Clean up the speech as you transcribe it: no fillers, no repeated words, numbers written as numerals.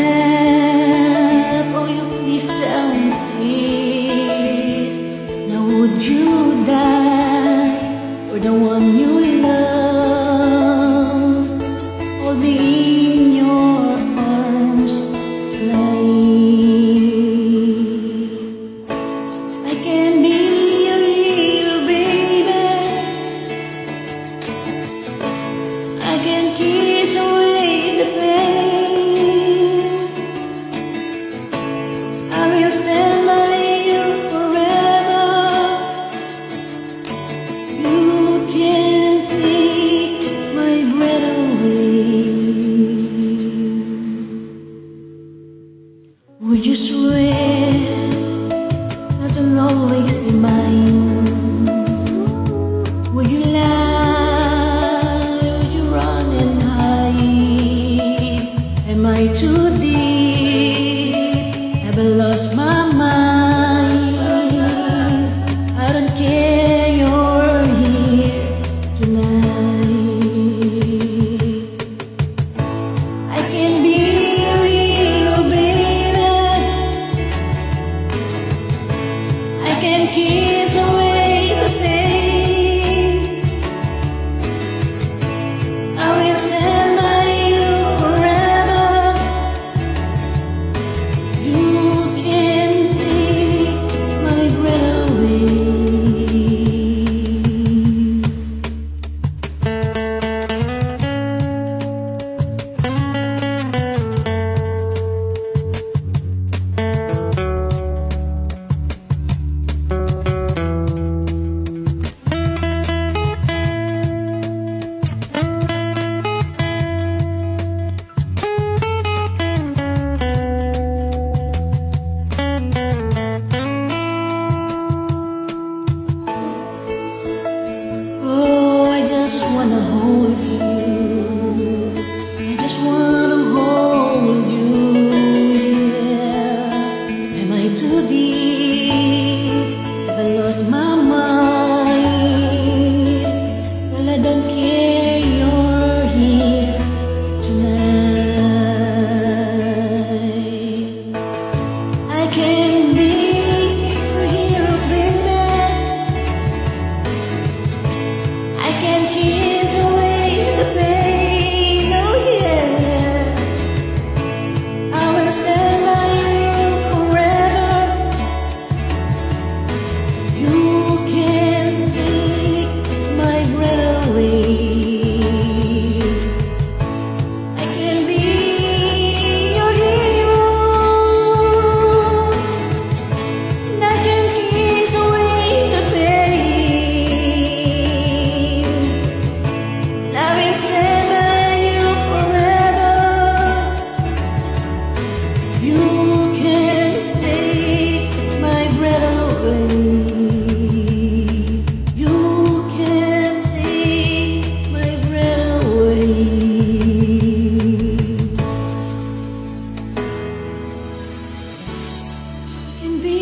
help, oh you please tell me please. Now would you die for the one you love, holding in your arms slave? I can be your little baby, I can kiss away the pain, I will stand by you forever. You can't take my breath away. Would you swear that you'll always be mine? Would you lie? Would you run and hide? Am I too deep? Have I lost my mind? I don't care, you're here tonight. I can be your hero, baby, I can kiss away the pain, I will stand by you forever. You can't take my breath away. Oh, I just wanna hold you, I just wanna hold you, yeah. Am I too deep? Have I lost my mind? Well, I don't care, you're here tonight. I can be your hero, baby, I can kiss away the pain, oh yeah. I will stand by you forever. You can't take my breath away. I can be your hero, and I can kiss away the pain. I will stand by you forever. You can't take my breath away. You can't take my breath away. I can be